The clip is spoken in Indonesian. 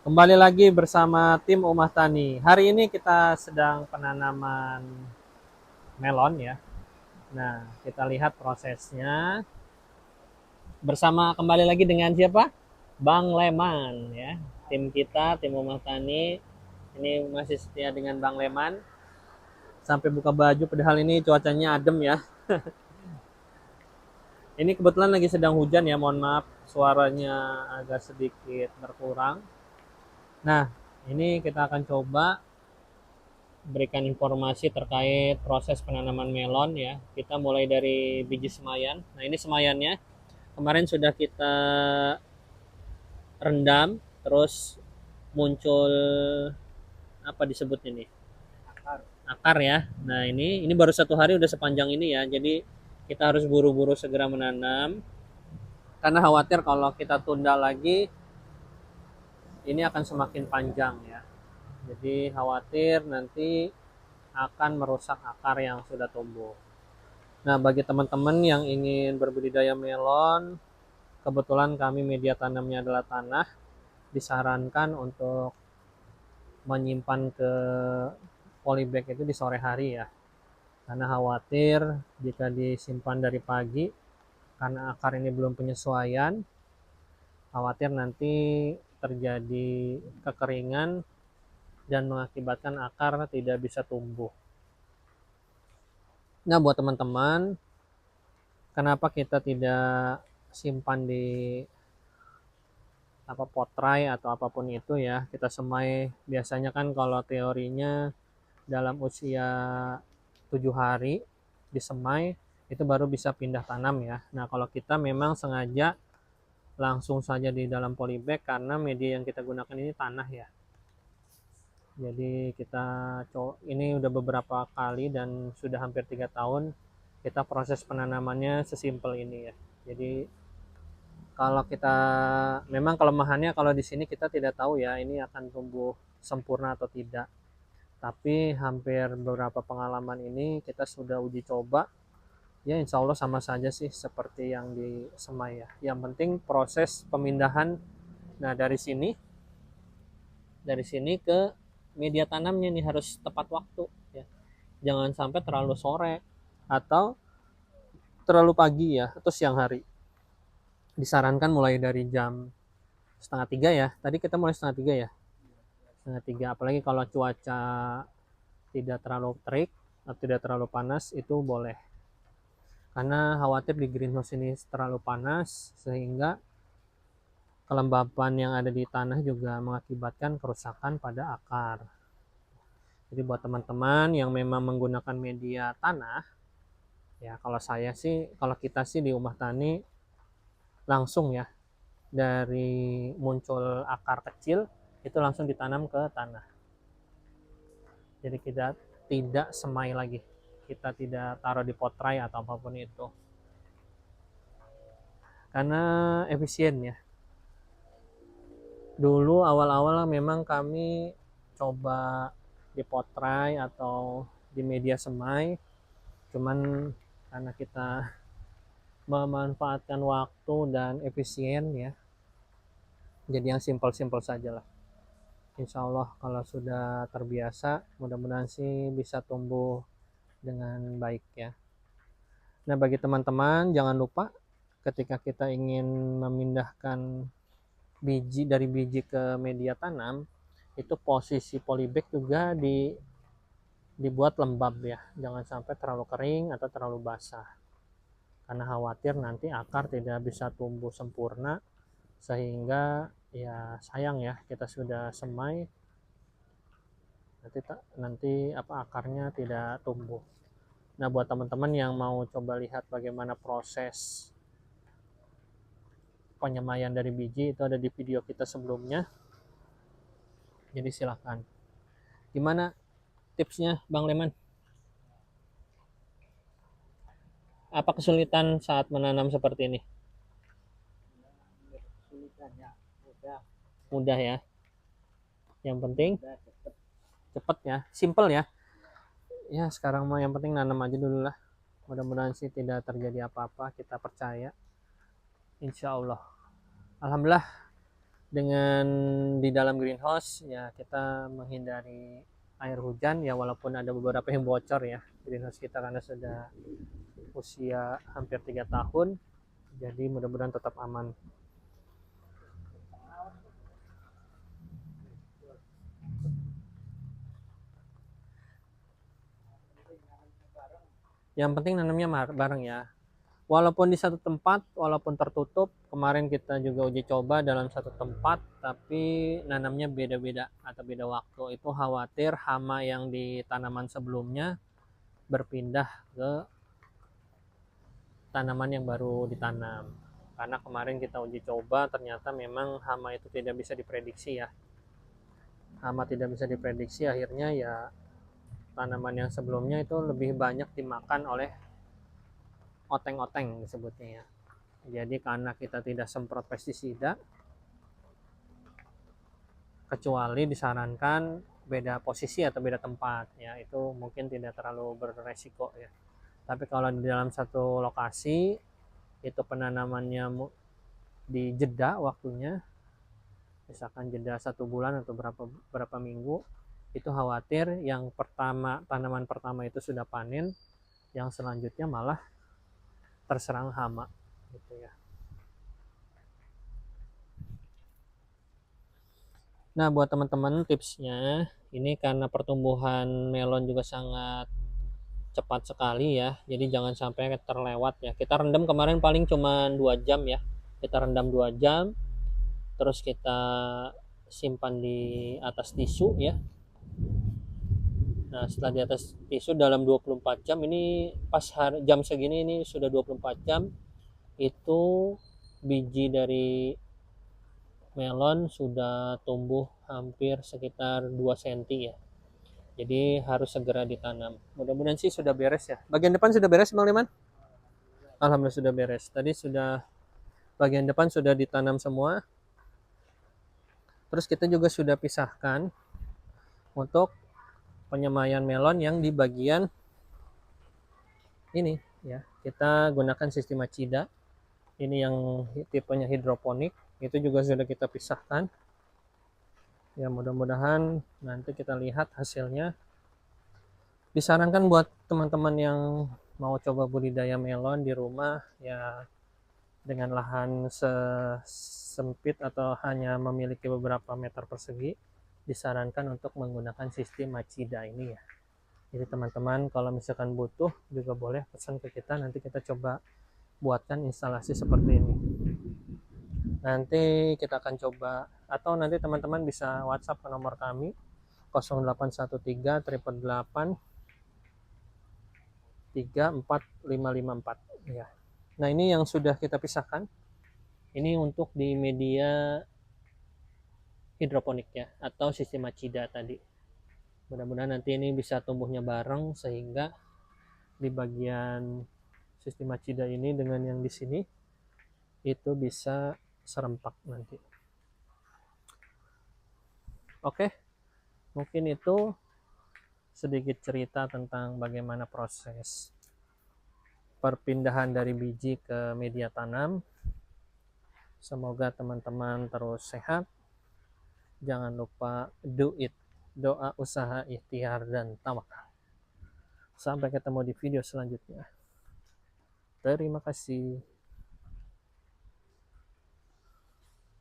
Kembali lagi bersama tim Umah Tani. Hari ini kita sedang penanaman melon ya. Nah, kita lihat prosesnya bersama kembali lagi dengan siapa? Bang Leman ya. Tim kita, tim Umah Tani ini masih setia dengan Bang Leman sampai buka baju padahal ini cuacanya adem ya. Ini kebetulan lagi sedang hujan ya, mohon maaf suaranya agak sedikit berkurang. Nah, ini kita akan coba berikan informasi terkait proses penanaman melon ya. Kita mulai dari biji semayan. Nah, ini semayannya. Kemarin sudah kita rendam, terus muncul apa disebutnya nih? Akar ya. Nah, ini baru 1 hari udah sepanjang ini ya. Jadi kita harus buru-buru segera menanam karena khawatir kalau kita tunda lagi ini akan semakin panjang ya. Jadi khawatir nanti akan merusak akar yang sudah tumbuh. Nah, bagi teman-teman yang ingin berbudidaya melon, kebetulan kami media tanamnya adalah tanah, disarankan untuk menyimpan ke polybag itu di sore hari ya. Karena khawatir jika disimpan dari pagi, karena akar ini belum penyesuaian, khawatir nanti terjadi kekeringan dan mengakibatkan akar tidak bisa tumbuh. Nah, buat teman-teman, kenapa kita tidak simpan di potray atau apapun itu ya, kita semai. Biasanya kan kalau teorinya dalam usia 7 hari disemai itu baru bisa pindah tanam ya. Nah, kalau kita memang sengaja langsung saja di dalam polybag karena media yang kita gunakan ini tanah ya. Jadi kita ini udah beberapa kali dan sudah hampir 3 tahun kita proses penanamannya sesimpel ini ya. Jadi kalau kita memang kelemahannya kalau di sini kita tidak tahu ya ini akan tumbuh sempurna atau tidak. Tapi hampir beberapa pengalaman ini kita sudah uji coba. Ya insya Allah sama saja sih seperti yang di semai ya. Yang penting proses pemindahan. Nah dari sini ke media tanamnya nih harus tepat waktu ya. Jangan sampai terlalu sore atau terlalu pagi ya atau siang hari. Disarankan mulai dari jam setengah 3 ya. Tadi kita mulai setengah 3 ya. Setengah 3 apalagi kalau cuaca tidak terlalu terik atau tidak terlalu panas itu boleh. Karena khawatir di greenhouse ini terlalu panas sehingga kelembapan yang ada di tanah juga mengakibatkan kerusakan pada akar. Jadi buat teman-teman yang memang menggunakan media tanah, ya kalau kita sih di Umah Tani langsung ya dari muncul akar kecil itu langsung ditanam ke tanah. Jadi kita tidak semai lagi, kita tidak taruh di potray atau apapun itu, karena efisien ya. Dulu awal-awal memang kami coba di potray atau di media semai, cuman karena kita memanfaatkan waktu dan efisien ya, jadi yang simpel-simpel saja lah. Insya Allah kalau sudah terbiasa mudah-mudahan sih bisa tumbuh dengan baik ya. Nah, bagi teman-teman jangan lupa ketika kita ingin memindahkan dari biji ke media tanam, itu posisi polybag juga dibuat lembab ya. Jangan sampai terlalu kering atau terlalu basah. Karena khawatir nanti akar tidak bisa tumbuh sempurna sehingga ya sayang ya kita sudah semai nanti akarnya tidak tumbuh. Nah, buat teman-teman yang mau coba lihat bagaimana proses penyemaian dari biji itu ada di video kita sebelumnya. Jadi silahkan. Gimana tipsnya Bang Leman? Apa kesulitan saat menanam seperti ini? Kesulitannya mudah, Mudah ya. Yang penting mudah cepet. cepet ya, simple ya. Ya sekarang mah yang penting nanam aja dulu lah. Mudah-mudahan sih tidak terjadi apa-apa, kita percaya. Insya Allah. Alhamdulillah Dengan di dalam greenhouse ya kita menghindari air hujan ya, walaupun ada beberapa yang bocor ya greenhouse kita karena sudah usia hampir 3 tahun, jadi mudah-mudahan tetap aman. Yang penting nanamnya bareng ya, walaupun di satu tempat, walaupun tertutup. Kemarin kita juga uji coba dalam satu tempat tapi nanamnya beda-beda atau beda waktu. Itu khawatir hama yang di tanaman sebelumnya berpindah ke tanaman yang baru ditanam. Karena kemarin kita uji coba ternyata memang hama itu tidak bisa diprediksi ya. Hama tidak bisa diprediksi, akhirnya ya tanaman yang sebelumnya itu lebih banyak dimakan oleh oteng-oteng disebutnya ya. Jadi karena kita tidak semprot pestisida, kecuali disarankan beda posisi atau beda tempat ya, itu mungkin tidak terlalu beresiko ya. Tapi kalau di dalam satu lokasi itu penanamannya di jeda waktunya, misalkan jeda 1 bulan atau berapa minggu, itu khawatir yang pertama, tanaman pertama itu sudah panen, yang selanjutnya malah terserang hama gitu ya. Nah, buat teman-teman tipsnya, ini karena pertumbuhan melon juga sangat cepat sekali ya, jadi jangan sampai terlewat ya. Kita rendam kemarin paling cuma 2 jam ya, kita rendam 2 jam, terus kita simpan di atas tisu ya. Nah, setelah di atas tisu dalam 24 jam, ini pas jam segini ini sudah 24 jam, itu biji dari melon sudah tumbuh hampir sekitar 2 cm ya. Jadi harus segera ditanam. Mudah-mudahan sih sudah beres ya. Bagian depan sudah beres, Bang Liman? Alhamdulillah sudah beres. Tadi sudah bagian depan sudah ditanam semua. Terus kita juga sudah pisahkan untuk penyemaian melon yang di bagian ini ya. Kita gunakan sistem Acida. Ini yang tipenya hidroponik. Itu juga sudah kita pisahkan. Ya, mudah-mudahan nanti kita lihat hasilnya. Disarankan buat teman-teman yang mau coba budidaya melon di rumah ya, dengan lahan sempit atau hanya memiliki beberapa meter persegi, disarankan untuk menggunakan sistem Macida ini ya. Jadi teman-teman kalau misalkan butuh juga boleh pesan ke kita, nanti kita coba buatkan instalasi seperti ini. Nanti kita akan coba, atau nanti teman-teman bisa WhatsApp ke nomor kami 0813 888 34554 ya. Nah, ini yang sudah kita pisahkan. Ini untuk di media hidroponik ya, atau sistem Acida tadi. Mudah-mudahan nanti ini bisa tumbuhnya bareng sehingga di bagian sistem Acida ini dengan yang di sini itu bisa serempak nanti. Oke, mungkin itu sedikit cerita tentang bagaimana proses perpindahan dari biji ke media tanam. Semoga teman-teman terus sehat. Jangan lupa do it. Doa, usaha, ikhtiar, dan tawakal. Sampai ketemu di video selanjutnya. Terima kasih.